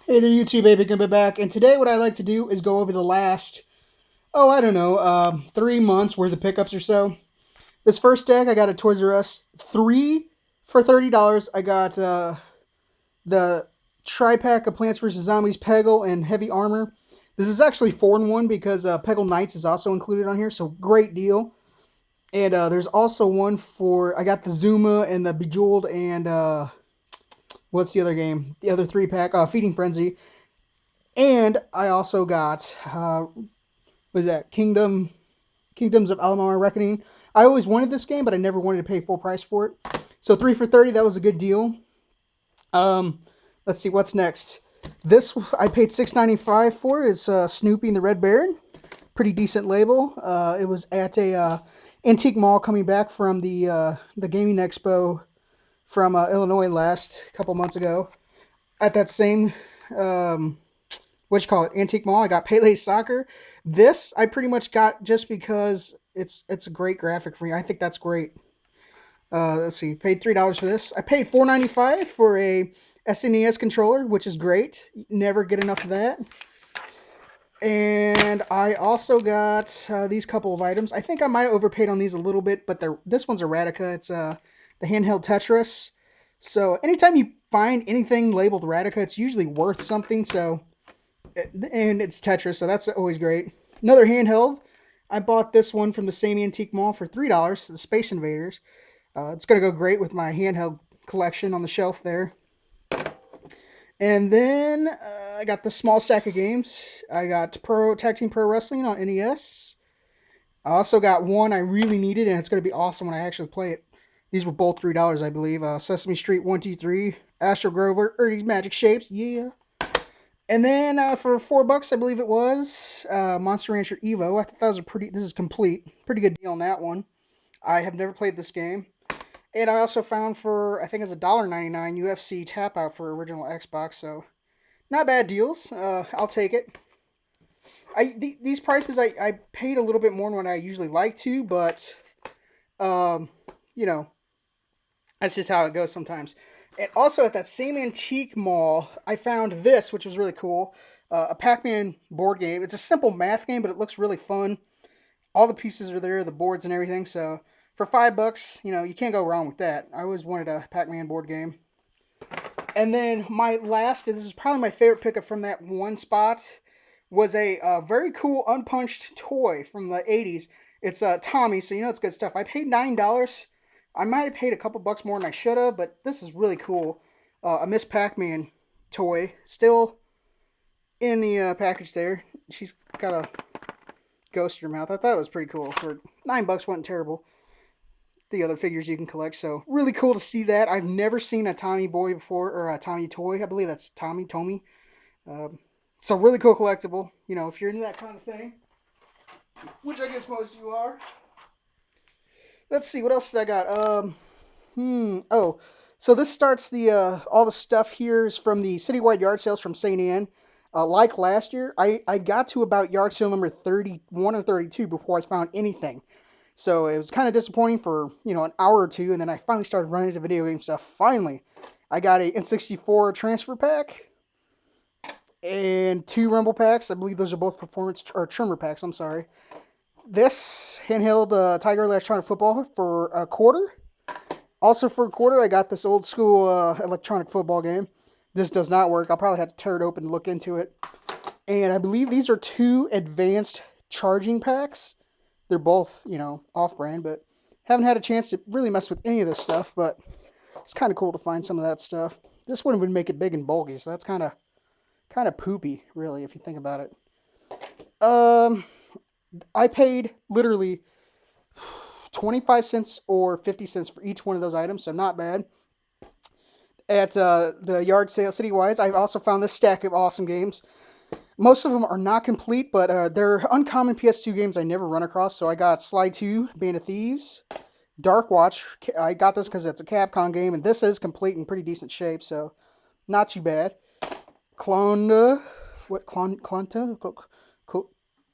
Hey there, YouTube baby, coming back. And today, what I like to do is go over the last, I don't know, 3 months worth of pickups or so. This first deck I got at Toys R Us, three for $30. I got the tri pack of Plants vs Zombies, Peggle, and Heavy Armor. This is actually 4-in-1 because Peggle Knights is also included on here, so great deal. And there's also one for I got the Zuma and the Bejeweled and what's the other game? The other 3 pack, Feeding Frenzy. And I also got was that Kingdoms of Alamar Reckoning. I always wanted this game, but I never wanted to pay full price for it. So 3 for 30, that was a good deal. Um, let's see what's next. This I paid $6.95 for. Is Snoopy and the Red Baron. Pretty decent label. It was at a antique mall coming back from the gaming expo from Illinois last couple months ago. At that same what you call it, antique mall. I got Pele Soccer. This I pretty much got just because it's a great graphic for me. I think that's great. Let's see, paid $3 for this. I paid $4.95 for a SNES controller, which is great. Never get enough of that. And I also got these couple of items. I think I might have overpaid on these a little bit, but this one's a Radica. It's the handheld Tetris. So anytime you find anything labeled Radica, it's usually worth something. So and it's Tetris, so that's always great. Another handheld. I bought this one from the same antique mall for $3. The Space Invaders. It's gonna go great with my handheld collection on the shelf there. And then I got the small stack of games. I got Pro Tag Team Pro Wrestling on NES. I also got one I really needed, and it's gonna be awesome when I actually play it. These were both $3, I believe. Sesame Street 1, 2, 3, Astro Grover, Ernie's Magic Shapes, yeah. And then for $4, I believe it was Monster Rancher Evo. I thought that was a pretty. This is complete. Pretty good deal on that one. I have never played this game, and I also found for I think it's $1.99 UFC Tap Out for original Xbox. So not bad deals. I'll take it. These prices I paid a little bit more than what I usually like to, but um, you know that's just how it goes sometimes. And also at that same antique mall, I found this, which was really cool. A Pac-Man board game. It's a simple math game, but it looks really fun. All the pieces are there, the boards and everything. So for $5, you can't go wrong with that. I always wanted a Pac-Man board game. And then my last, and this is probably my favorite pickup from that one spot, was a very cool unpunched toy from the 80s. It's Tommy, so it's good stuff. I paid $9. I might have paid a couple bucks more than I should have, but this is really cool. A Miss Pac-Man toy, still in the package there. She's got a ghost in her mouth. I thought it was pretty cool. For $9 wasn't terrible. The other figures you can collect, so really cool to see that. I've never seen a Tommy boy before, or a Tommy toy. I believe that's Tommy. So really cool collectible. If you're into that kind of thing, which I guess most of you are. Let's see, what else did I got? Oh, so this starts the all the stuff here is from the citywide yard sales from St. Anne. Like last year, I got to about yard sale number 31 or 32 before I found anything. So it was kind of disappointing for an hour or two, and then I finally started running into video game stuff. Finally, I got a N64 transfer pack and 2 Rumble packs. I believe those are both performance or trimmer packs. I'm sorry. This handheld Tiger electronic football for a quarter. Also for a quarter, I got this old school electronic football game. This does not work. I'll probably have to tear it open and look into it. And I believe these are 2 advanced charging packs. They're both, off-brand, but haven't had a chance to really mess with any of this stuff, but it's kind of cool to find some of that stuff. This one would make it big and bulky, so that's kind of poopy, really, if you think about it. I paid literally 25 cents or 50 cents for each one of those items, so not bad. At the yard sale citywide, I've also found this stack of awesome games. Most of them are not complete, but they're uncommon PS2 games I never run across. So I got Sly 2, Band of Thieves, Dark Watch. I got this because it's a Capcom game, and this is complete in pretty decent shape, so not too bad. Clonta,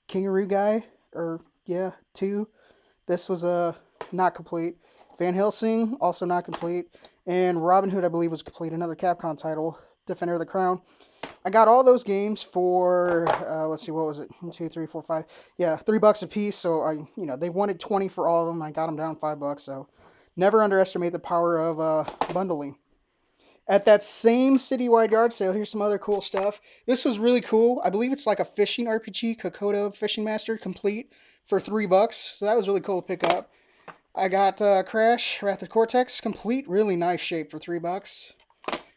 Kingaroo Guy, or yeah, 2. This was not complete. Van Helsing, also not complete. And Robin Hood, I believe, was complete. Another Capcom title, Defender of the Crown. I got all those games for let's see, what was it? 1, 2, 3, 4, 5. Yeah, $3 a piece. So they wanted 20 for all of them. I got them down $5. So never underestimate the power of bundling. At that same citywide yard sale, here's some other cool stuff. This was really cool. I believe it's like a fishing RPG, Kokoda Fishing Master complete for $3. So that was really cool to pick up. I got Crash Wrath of Cortex complete, really nice shape for $3.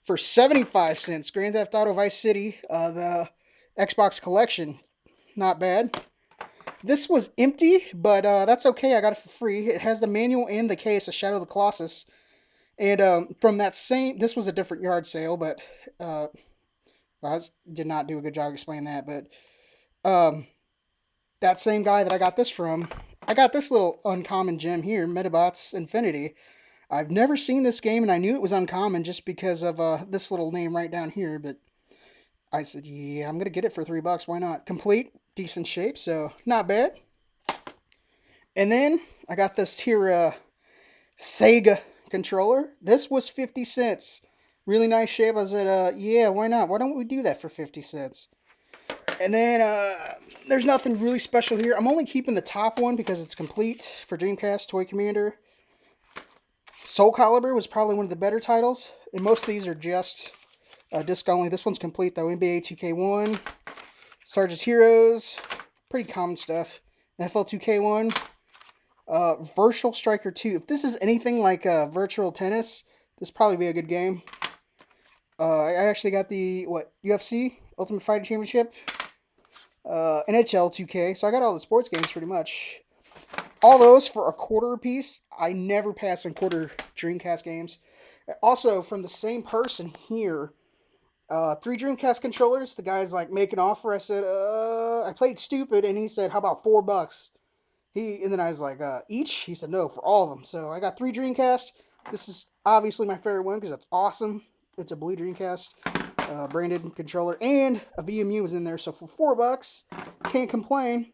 For 75 cents, Grand Theft Auto Vice City, the Xbox collection, not bad. This was empty, but that's okay. I got it for free. It has the manual and the case of Shadow of the Colossus. And from that same, this was a different yard sale, but I did not do a good job explaining that. But that same guy that I got this from, I got this little uncommon gem here, Metabots Infinity. I've never seen this game, and I knew it was uncommon just because of this little name right down here. But I said, yeah, I'm gonna get it for $3. Why not? Complete, decent shape, so not bad. And then I got this here Sega controller. This was 50 cents. Really nice shape. I said, yeah, why not? Why don't we do that for 50 cents? And then there's nothing really special here. I'm only keeping the top one because it's complete for Dreamcast Toy Commander. Soul Calibur was probably one of the better titles. And most of these are just disc only. This one's complete though. NBA 2K1, Sarge's Heroes, pretty common stuff. NFL 2K1, Virtual Striker 2. If this is anything like Virtual Tennis, this would probably be a good game. I actually got the, UFC, Ultimate Fighting Championship, NHL 2K. So I got all the sports games pretty much. All those for a quarter a piece. I never pass on quarter Dreamcast games. Also, from the same person here, 3 Dreamcast controllers. The guy's like making an offer. I said, I played stupid, and he said, how about $4? And then I was like, each? He said, no, for all of them. So I got 3 Dreamcast. This is obviously my favorite one because that's awesome. It's a blue Dreamcast branded controller, and a VMU was in there. So for $4, can't complain.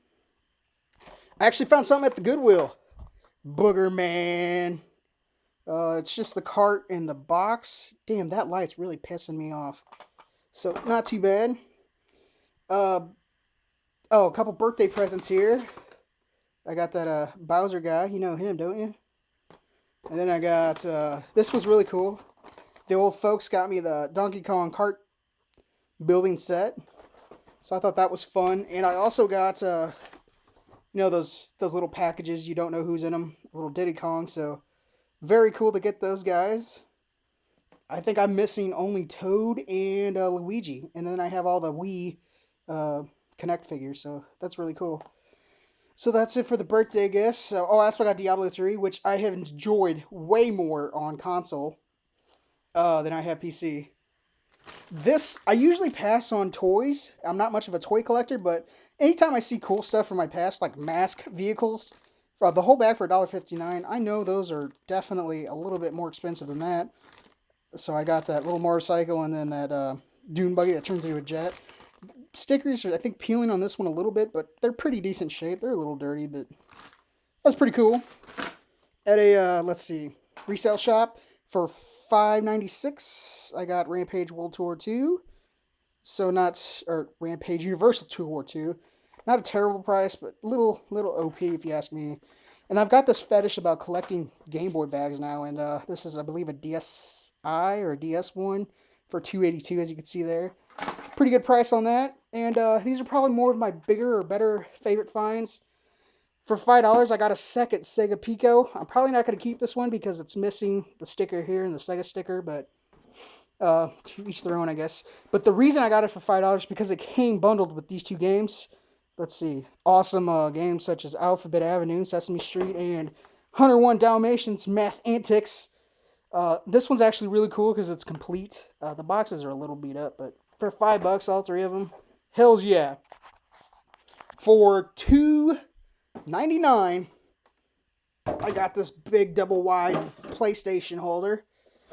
I actually found something at the Goodwill. Booger Man. It's just the cart and the box. Damn, that light's really pissing me off. So, not too bad. A couple birthday presents here. I got that Bowser guy. You know him, don't you? And then I got, this was really cool. The old folks got me the Donkey Kong kart building set. So I thought that was fun. And I also got, those little packages. You don't know who's in them. Little Diddy Kong. So very cool to get those guys. I think I'm missing only Toad and Luigi. And then I have all the Wii Connect figures. So that's really cool. So that's it for the birthday gifts. So, I also got Diablo 3, which I have enjoyed way more on console than I have PC. This, I usually pass on toys. I'm not much of a toy collector, but anytime I see cool stuff from my past, like mask vehicles, for the whole bag for $1.59, I know those are definitely a little bit more expensive than that. So I got that little motorcycle and then that dune buggy that turns into a jet. Stickers are, I think, peeling on this one a little bit, but they're pretty decent shape. They're a little dirty, but that's pretty cool. At a, let's see, resale shop for $5.96, I got Rampage World Tour 2. So or Rampage Universal Tour 2. Not a terrible price, but little OP if you ask me. And I've got this fetish about collecting Game Boy bags now, and this is, I believe, a DSi or a DS1 for $2.82, as you can see there. Pretty good price on that. And these are probably more of my bigger or better favorite finds. For $5, I got a second Sega Pico. I'm probably not going to keep this one because it's missing the sticker here and the Sega sticker, but to each their own, I guess. But the reason I got it for $5 is because it came bundled with these 2 games. Let's see. Awesome games such as Alphabet Avenue, Sesame Street, and 101 Dalmatians Math Antics. This one's actually really cool because it's complete. The boxes are a little beat up, but for $5, all 3 of them, hells yeah. For $2.99, I got this big double wide PlayStation holder.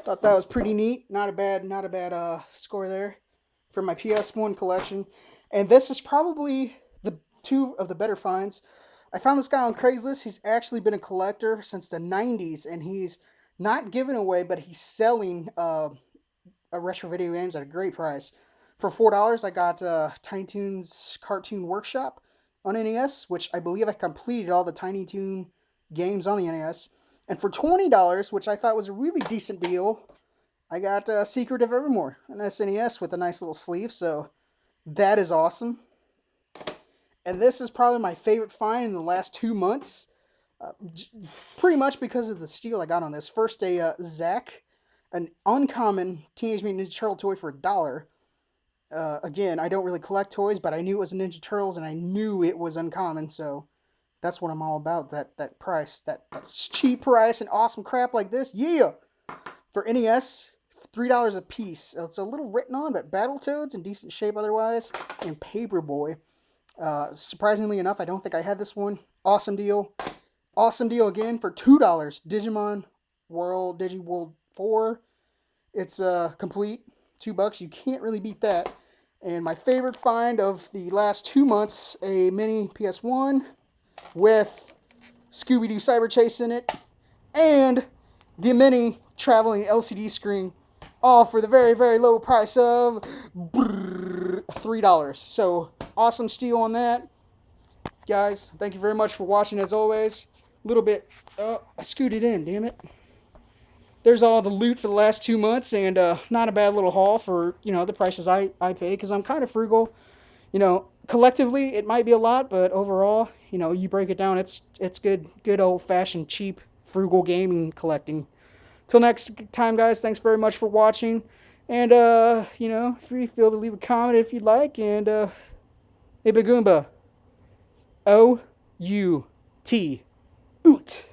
Thought that was pretty neat. Not a bad score there for my PS1 collection. And this is probably the 2 of the better finds. I found this guy on Craigslist. He's actually been a collector since the 90s, and he's not giving away, but he's selling retro video games at a great price. For $4, I got Tiny Toons Cartoon Workshop on NES, which I believe I completed all the Tiny Toon games on the NES. And for $20, which I thought was a really decent deal, I got Secret of Evermore, an SNES with a nice little sleeve. So that is awesome. And this is probably my favorite find in the last 2 months. Uh, Pretty much because of the steal I got on this. First, a Zack, an uncommon Teenage Mutant Ninja Turtle toy for $1. Again, I don't really collect toys, but I knew it was a Ninja Turtles, and I knew it was uncommon, so that's what I'm all about. That price, that cheap price, and awesome crap like this, yeah. For NES, $3 a piece. It's a little written on, but Battletoads in decent shape otherwise, and Paperboy. Surprisingly enough, I don't think I had this one. Awesome deal. Awesome deal again for $2. Digimon World, DigiWorld 4. It's complete. $2. You can't really beat that. And my favorite find of the last 2 months, a mini PS1 with Scooby-Doo Cyber Chase in it, and the mini traveling LCD screen, all for the very, very low price of $3. So, awesome steal on that. Guys, thank you very much for watching as always. A little bit, I scooted in, damn it. There's all the loot for the last 2 months, and not a bad little haul for, the prices I pay, because I'm kind of frugal. Collectively it might be a lot, but overall, you break it down, it's good old-fashioned cheap frugal gaming collecting. Till next time, guys, thanks very much for watching, and free feel to leave a comment if you'd like, and hey Bagoomba, O-U-T, oot.